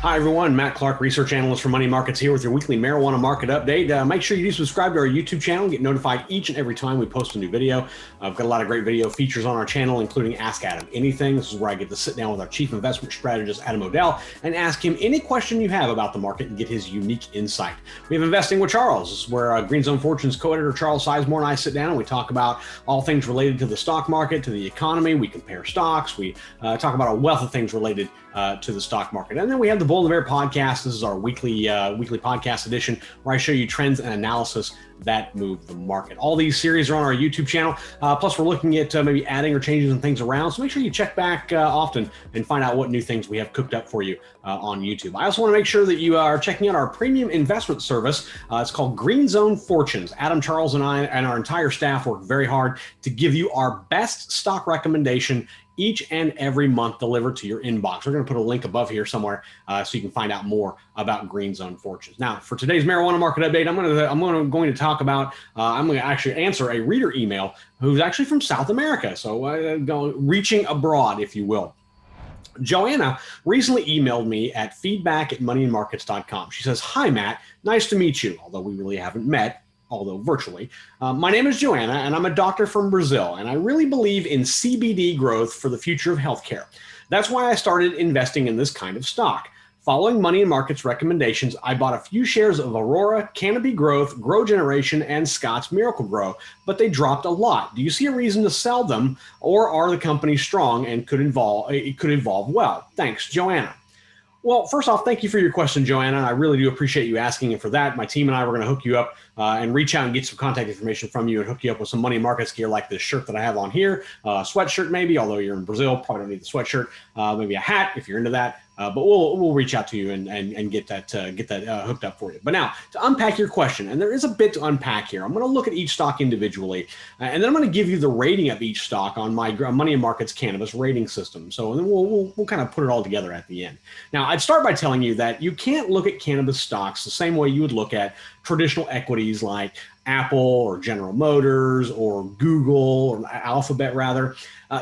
Hi, everyone. Matt Clark, research analyst for Money Markets here with your weekly marijuana market update. Make sure you do subscribe to our YouTube channel and get notified each and every time we post a new video. I've got a lot of great video features on our channel, including Ask Adam Anything. This is where I get to sit down with our chief investment strategist, Adam O'Dell, and ask him any question you have about the market and get his unique insight. We have Investing with Charles. This is where Green Zone Fortune's co-editor Charles Sizemore and I sit down and we talk about all things related to the stock market, to the economy. We compare stocks. We talk about a wealth of things related to the stock market. And then we have the Bull and the Bear podcast. This is our weekly podcast edition where I show you trends and analysis that move the market. All these series are on our YouTube channel. Plus, we're looking at maybe adding or changing some things around. So make sure you check back often and find out what new things we have cooked up for you on YouTube. I also want to make sure that you are checking out our premium investment service. It's called Green Zone Fortunes. Adam, Charles, and I and our entire staff work very hard to give you our best stock recommendation each and every month delivered to your inbox. We're going to put a link above here somewhere so you can find out more about Green Zone Fortunes. Now, for today's marijuana market update, I'm going to talk about, I'm going to actually answer a reader email who's actually from South America. So reaching abroad, if you will. Joana recently emailed me at feedback@moneyandmarkets.com. She says, "Hi, Matt. Nice to meet you, although we really haven't met, although virtually. My name is Joana, and I'm a doctor from Brazil, and I really believe in CBD growth for the future of healthcare. That's why I started investing in this kind of stock. Following Money and Markets recommendations, I bought a few shares of Aurora, Canopy Growth, Grow Generation, and Scott's Miracle Grow, but they dropped a lot. Do you see a reason to sell them, or are the companies strong and could evolve well? Thanks, Joana." Well, first off, thank you for your question, Joana. I really do appreciate you asking. And for that, my team and I were going to hook you up and reach out and get some contact information from you and hook you up with some money markets gear like this shirt that I have on here, sweatshirt maybe, although you're in Brazil, probably don't need the sweatshirt, maybe a hat if you're into that. But we'll reach out to you and get that hooked up for you. But now, to unpack your question, and there is a bit to unpack here. I'm going to look at each stock individually, and then I'm going to give you the rating of each stock on my Money and Markets Cannabis rating system. So then we'll kind of put it all together at the end. Now, I'd start by telling you that you can't look at cannabis stocks the same way you would look at traditional equities like Apple or General Motors or Google or Alphabet rather.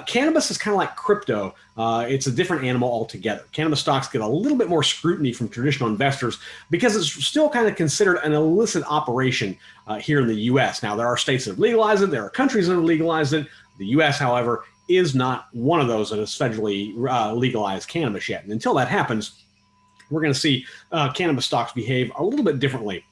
Cannabis is kind of like crypto. It's a different animal altogether. Cannabis stocks get a little bit more scrutiny from traditional investors because it's still kind of considered an illicit operation here in the U.S. Now, there are states that have legalized it. There are countries that have legalized it. The U.S., however, is not one of those that has federally legalized cannabis yet. And until that happens, we're going to see cannabis stocks behave a little bit differently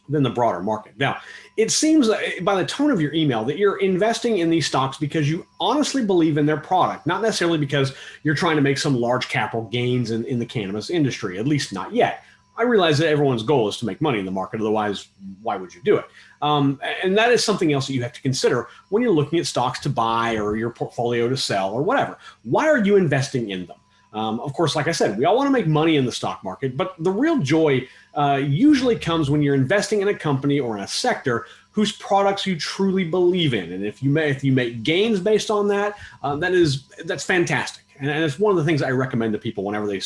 than the broader market. Now, it seems by the tone of your email that you're investing in these stocks because you honestly believe in their product, not necessarily because you're trying to make some large capital gains in the cannabis industry, at least not yet. I realize that everyone's goal is to make money in the market. Otherwise, why would you do it? And that is something else that you have to consider when you're looking at stocks to buy or your portfolio to sell or whatever. Why are you investing in them? Of course, like I said, we all want to make money in the stock market, but the real joy usually comes when you're investing in a company or in a sector whose products you truly believe in. And if you make gains based on that, that's fantastic. And it's one of the things I recommend to people whenever they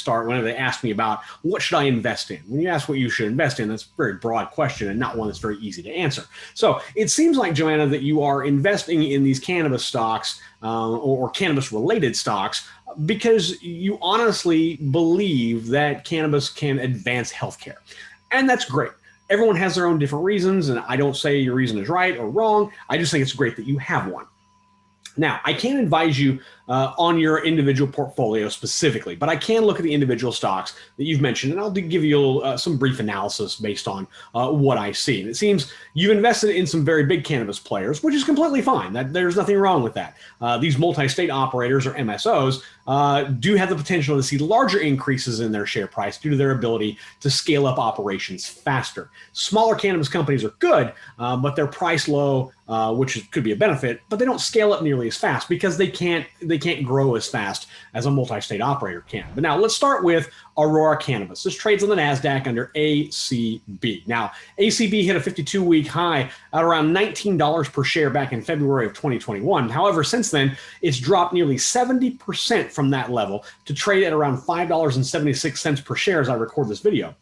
ask me about what should I invest in. When you ask what you should invest in, that's a very broad question and not one that's very easy to answer. So it seems like, Joana, that you are investing in these cannabis stocks or cannabis-related stocks because you honestly believe that cannabis can advance healthcare. And that's great. Everyone has their own different reasons, and I don't say your reason is right or wrong. I just think it's great that you have one. Now, I can't advise you on your individual portfolio specifically, but I can look at the individual stocks that you've mentioned, and I'll give you some brief analysis based on what I see. And it seems you've invested in some very big cannabis players, which is completely fine. There's nothing wrong with that. These multi-state operators or MSOs do have the potential to see larger increases in their share price due to their ability to scale up operations faster. Smaller cannabis companies are good, but they're priced low, which could be a benefit, but they don't scale up nearly as fast because they can't grow as fast as a multi-state operator can. But now let's start with Aurora Cannabis. This trades on the NASDAQ under ACB. Now, ACB hit a 52-week high at around $19 per share back in February of 2021. However, since then, it's dropped nearly 70% from that level to trade at around $5.76 per share as I record this video.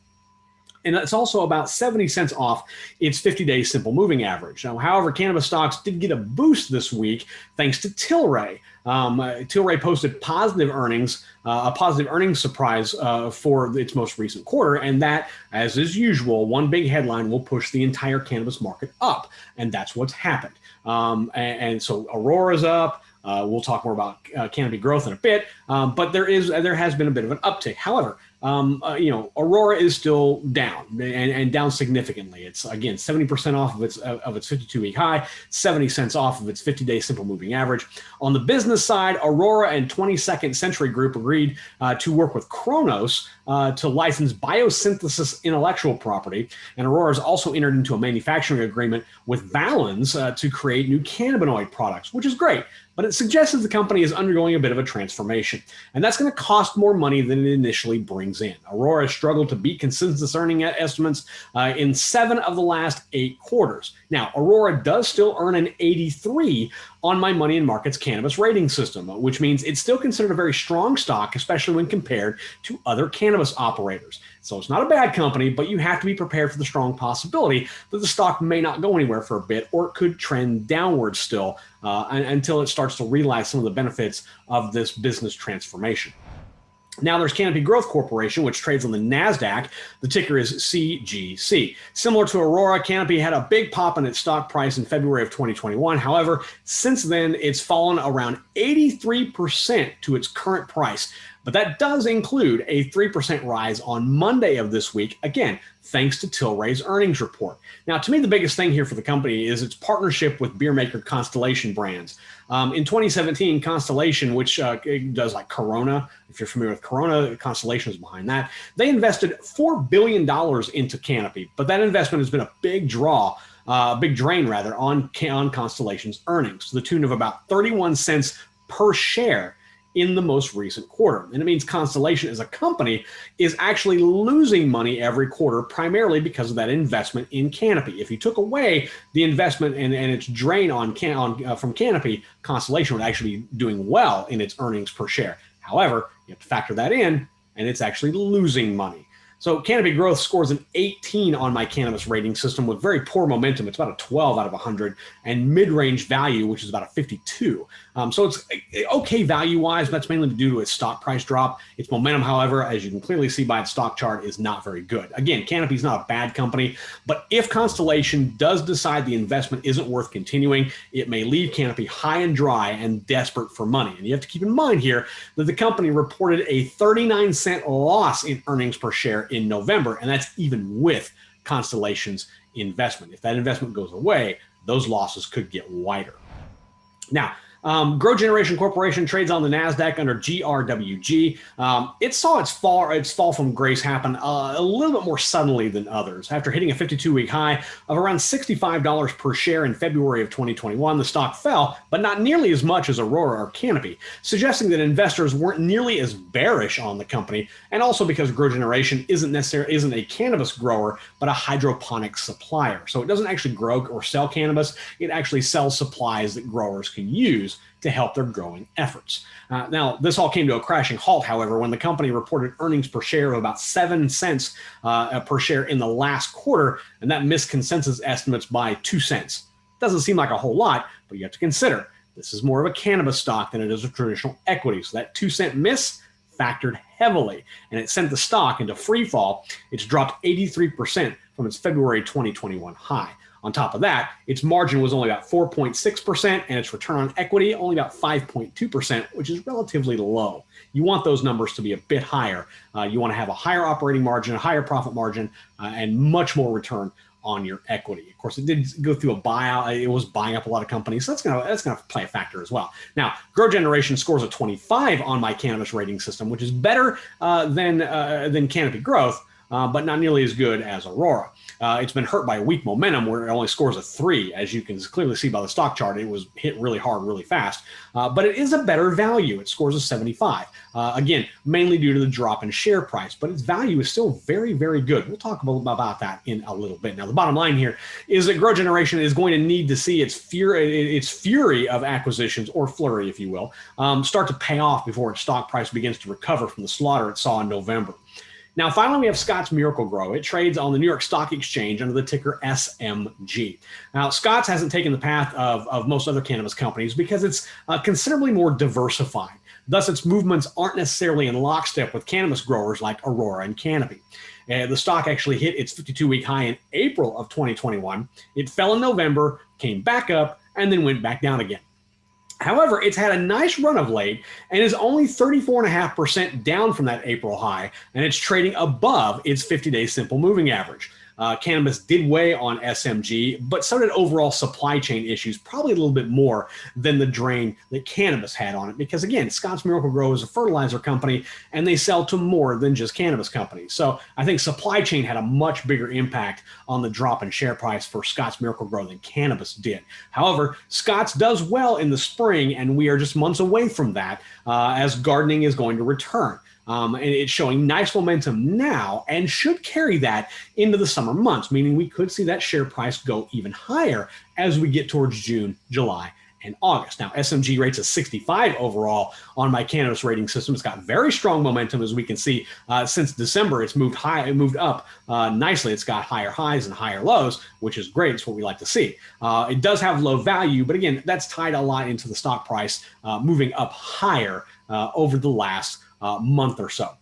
And it's also about 70 cents off its 50-day simple moving average. Now, however, cannabis stocks did get a boost this week thanks to Tilray. Tilray posted positive earnings, a positive earnings surprise for its most recent quarter. And that, as is usual, one big headline will push the entire cannabis market up. And that's what's happened. And so Aurora's up. We'll talk more about Canopy Growth in a bit, but there has been a bit of an uptick. However, Aurora is still down and down significantly. It's again 70% off of its 52-week high, 70 cents off of its 50-day simple moving average. On the business side, Aurora and 22nd Century Group agreed to work with Cronos to license biosynthesis intellectual property, and Aurora has also entered into a manufacturing agreement with Valens to create new cannabinoid products, which is great. But it suggests that the company is undergoing a bit of a transformation, and that's going to cost more money than it initially brings in. Aurora has struggled to beat consensus earning estimates in 7 of the last 8 quarters. Now, Aurora does still earn an 83 on my Money and Markets cannabis rating system, which means it's still considered a very strong stock, especially when compared to other cannabis operators. So it's not a bad company, but you have to be prepared for the strong possibility that the stock may not go anywhere for a bit, or it could trend downwards still until it starts to realize some of the benefits of this business transformation. Now there's Canopy Growth Corporation, which trades on the NASDAQ. The ticker is CGC. Similar to Aurora, Canopy had a big pop in its stock price in February of 2021. However, since then, it's fallen around 83% to its current price. But that does include a 3% rise on Monday of this week, again, thanks to Tilray's earnings report. Now, to me, the biggest thing here for the company is its partnership with beer maker Constellation Brands. In 2017, Constellation, which does like Corona, if you're familiar with Corona, Constellation is behind that. They invested $4 billion into Canopy, but that investment has been a big draw, big drain rather, on Constellation's earnings to the tune of about 31 cents per share in the most recent quarter. And it means Constellation as a company is actually losing money every quarter, primarily because of that investment in Canopy. If you took away the investment and its drain from Canopy, Constellation would actually be doing well in its earnings per share. However, you have to factor that in, and it's actually losing money. So Canopy Growth scores an 18 on my cannabis rating system with very poor momentum. It's about a 12 out of 100, and mid-range value, which is about a 52. So it's okay value-wise, but that's mainly due to its stock price drop. Its momentum, however, as you can clearly see by its stock chart, is not very good. Again, Canopy's not a bad company, but if Constellation does decide the investment isn't worth continuing, it may leave Canopy high and dry and desperate for money. And you have to keep in mind here that the company reported a 39-cent loss in earnings per share in November, and that's even with Constellation's investment. If that investment goes away, those losses could get wider. Now, Grow Generation Corporation trades on the NASDAQ under GRWG. It saw its fall from grace happen a little bit more suddenly than others. After hitting a 52-week high of around $65 per share in February of 2021, the stock fell, but not nearly as much as Aurora or Canopy, suggesting that investors weren't nearly as bearish on the company, and also because Grow Generation isn't a cannabis grower, but a hydroponic supplier. So it doesn't actually grow or sell cannabis. It actually sells supplies that growers can use to help their growing efforts. Now, this all came to a crashing halt, however, when the company reported earnings per share of about 7 cents per share in the last quarter, and that missed consensus estimates by 2 cents. Doesn't seem like a whole lot, but you have to consider this is more of a cannabis stock than it is a traditional equity. So that 2 cent miss factored heavily, and it sent the stock into free fall. It's dropped 83% from its February 2021 high. On top of that, its margin was only about 4.6%, and its return on equity only about 5.2%, which is relatively low. You want those numbers to be a bit higher. You want to have a higher operating margin, a higher profit margin, and much more return on your equity. Of course, it did go through a buyout. It was buying up a lot of companies, so that's gonna play a factor as well. Now, Grow Generation scores a 25 on my cannabis rating system, which is better than Canopy Growth, but not nearly as good as Aurora. It's been hurt by weak momentum, where it only scores a 3. As you can clearly see by the stock chart, it was hit really hard, really fast. But it is a better value. It scores a 75. Again, mainly due to the drop in share price, but its value is still very, very good. We'll talk about that in a little bit. Now, the bottom line here is that Grow Generation is going to need to see its fury of acquisitions, or flurry, if you will, start to pay off before its stock price begins to recover from the slaughter it saw in November. Now, finally, we have Scott's Miracle-Gro. It trades on the New York Stock Exchange under the ticker SMG. Now, Scott's hasn't taken the path of most other cannabis companies because it's considerably more diversified. Thus, its movements aren't necessarily in lockstep with cannabis growers like Aurora and Canopy. The stock actually hit its 52-week high in April of 2021. It fell in November, came back up, and then went back down again. However, it's had a nice run of late and is only 34.5% down from that April high, and it's trading above its 50-day simple moving average. Cannabis did weigh on SMG, but so did overall supply chain issues, probably a little bit more than the drain that cannabis had on it. Because again, Scott's Miracle-Gro is a fertilizer company, and they sell to more than just cannabis companies. So I think supply chain had a much bigger impact on the drop in share price for Scott's Miracle-Gro than cannabis did. However, Scott's does well in the spring, and we are just months away from that as gardening is going to return. And it's showing nice momentum now and should carry that into the summer months, meaning we could see that share price go even higher as we get towards June, July, and August. Now, SMG rates a 65 overall on my cannabis rating system. It's got very strong momentum, as we can see. Since December, it's moved high, it moved up nicely. It's got higher highs and higher lows, which is great. It's what we like to see. It does have low value, but again, that's tied a lot into the stock price moving up higher over the last month or so.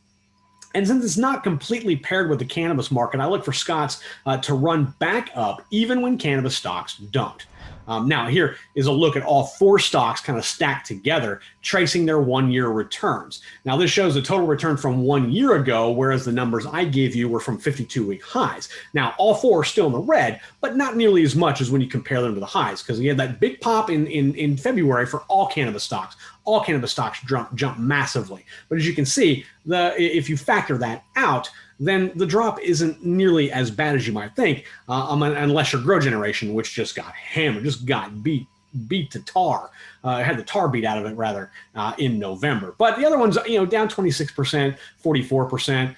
And since it's not completely paired with the cannabis market, I look for Scott's to run back up even when cannabis stocks don't. Now, here is a look at all four stocks kind of stacked together, tracing their one-year returns. Now, this shows the total return from 1 year ago, whereas the numbers I gave you were from 52-week highs. Now, all four are still in the red, but not nearly as much as when you compare them to the highs, because we had that big pop in February for all cannabis stocks. All cannabis stocks jump massively. But as you can see, if you factor that out, then the drop isn't nearly as bad as you might think, unless your grow generation, which just got hammered, just got beat to tar, had the tar beat out of it rather in November. But the other ones, down 26%, 44%,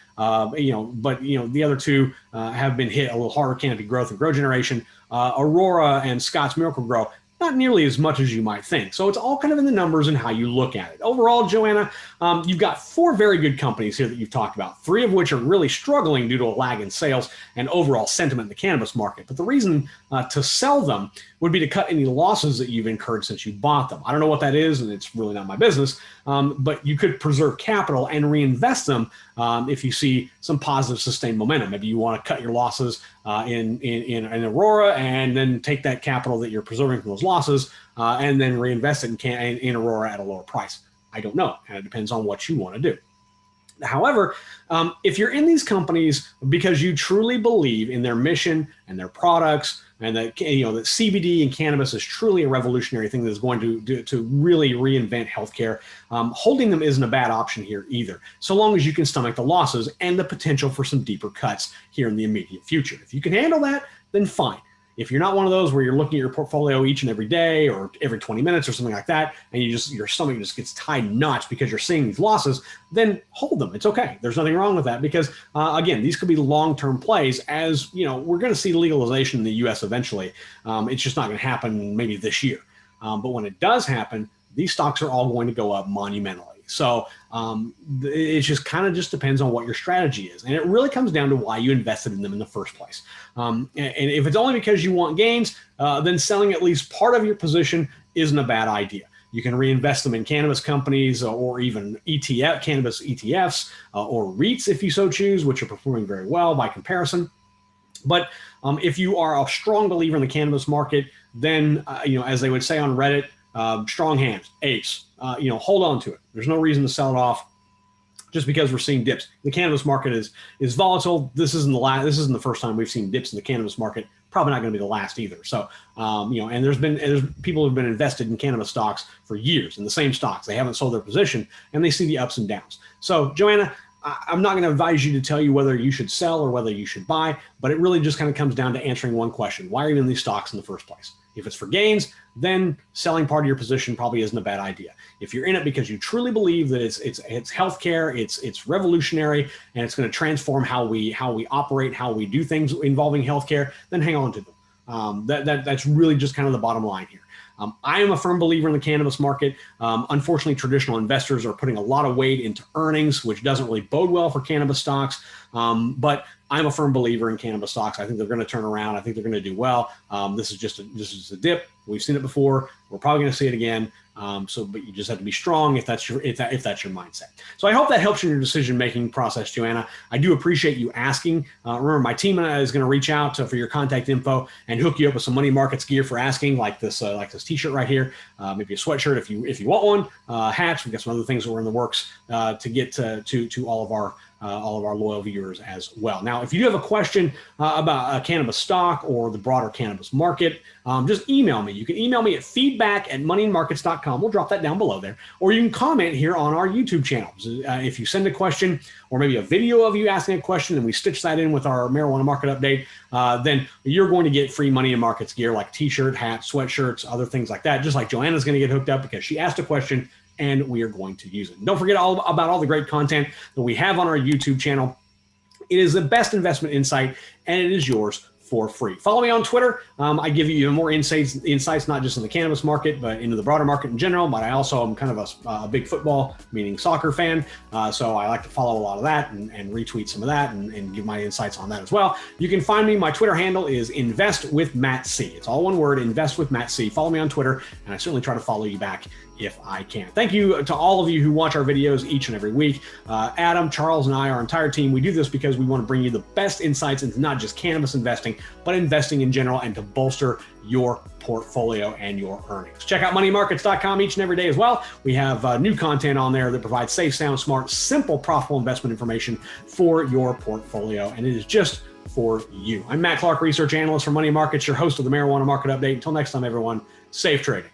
but the other two have been hit a little harder: Canopy Growth and Grow Generation. Aurora and Scott's Miracle-Gro, not nearly as much as you might think. So it's all kind of in the numbers and how you look at it. Overall, Joanna, you've got four very good companies here that you've talked about, three of which are really struggling due to a lag in sales and overall sentiment in the cannabis market. But the reason to sell them would be to cut any losses that you've incurred since you bought them. I don't know what that is, and it's really not my business, but you could preserve capital and reinvest them if you see some positive sustained momentum. Maybe you want to cut your losses in Aurora and then take that capital that you're preserving from those losses and then reinvest it in Aurora at a lower price. I don't know. And it depends on what you want to do. However, if you're in these companies because you truly believe in their mission and their products, and that that CBD and cannabis is truly a revolutionary thing that is going to really reinvent healthcare, holding them isn't a bad option here either, so long as you can stomach the losses and the potential for some deeper cuts here in the immediate future. If you can handle that, then fine. If you're not one of those where you're looking at your portfolio each and every day or every 20 minutes or something like that, and your stomach just gets tied in knots because you're seeing these losses, then hold them. It's okay. There's nothing wrong with that because, again, these could be long-term plays. As we're going to see legalization in the U.S. eventually. It's just not going to happen maybe this year. But when it does happen, these stocks are all going to go up monumentally. So it just kind of depends on what your strategy is. And it really comes down to why you invested in them in the first place. And if it's only because you want gains, then selling at least part of your position isn't a bad idea. You can reinvest them in cannabis companies or even cannabis ETFs or REITs if you so choose, which are performing very well by comparison. But if you are a strong believer in the cannabis market, then, as they would say on Reddit, strong hands, apes, hold on to it. There's no reason to sell it off just because we're seeing dips. The cannabis market is volatile. This isn't the first time we've seen dips in the cannabis market. Probably not going to be the last either. So, and there's people who've been invested in cannabis stocks for years in the same stocks. They haven't sold their position and they see the ups and downs. So, Joanna, I'm not going to advise you to tell you whether you should sell or whether you should buy, but it really just kind of comes down to answering one question. Why are you in these stocks in the first place? If it's for gains, then selling part of your position probably isn't a bad idea. If you're in it because you truly believe that it's healthcare, it's revolutionary, and it's going to transform how we operate, how we do things involving healthcare, then hang on to them. That's really just kind of the bottom line here. I am a firm believer in the cannabis market. Unfortunately, traditional investors are putting a lot of weight into earnings, which doesn't really bode well for cannabis stocks. But I'm a firm believer in cannabis stocks. I think they're going to turn around. I think they're going to do well. This is a dip. We've seen it before. We're probably going to see it again. But you just have to be strong if that's your mindset. So I hope that helps you in your decision-making process, Joanna. I do appreciate you asking. Remember, my team and I is going to reach out for your contact info and hook you up with some money markets gear for asking, like this T-shirt right here, maybe a sweatshirt if you want one, hats. We've got some other things that were in the works to get to all of our loyal viewers as well. Now, if you do have a question about a cannabis stock or the broader cannabis market, just email me. You can email me at feedback@moneyandmarkets.com. We'll drop that down below there. Or you can comment here on our YouTube channel. If you send a question or maybe a video of you asking a question and we stitch that in with our marijuana market update, then you're going to get free Money and Markets gear like t-shirt, hats, sweatshirts, other things like that. Just like Joanna's going to get hooked up because she asked a question and we are going to use it. And don't forget about all the great content that we have on our YouTube channel. It is the best investment insight and it is yours for free. Follow me on Twitter. I give you even more insights, not just in the cannabis market, but into the broader market in general. But I also am kind of a big football, meaning soccer fan. So I like to follow a lot of that and retweet some of that and give my insights on that as well. You can find me. My Twitter handle is Invest with Matt C. It's all one word, Invest with Matt C. Follow me on Twitter, and I certainly try to follow you back if I can. Thank you to all of you who watch our videos each and every week. Adam, Charles, and I, our entire team, we do this because we want to bring you the best insights into not just cannabis investing, but investing in general and to bolster your portfolio and your earnings. Check out moneymarkets.com each and every day as well. We have new content on there that provides safe, sound, smart, simple, profitable investment information for your portfolio, and it is just for you. I'm Matt Clark, research analyst for Money Markets, your host of the Marijuana Market Update. Until next time, everyone, safe trading.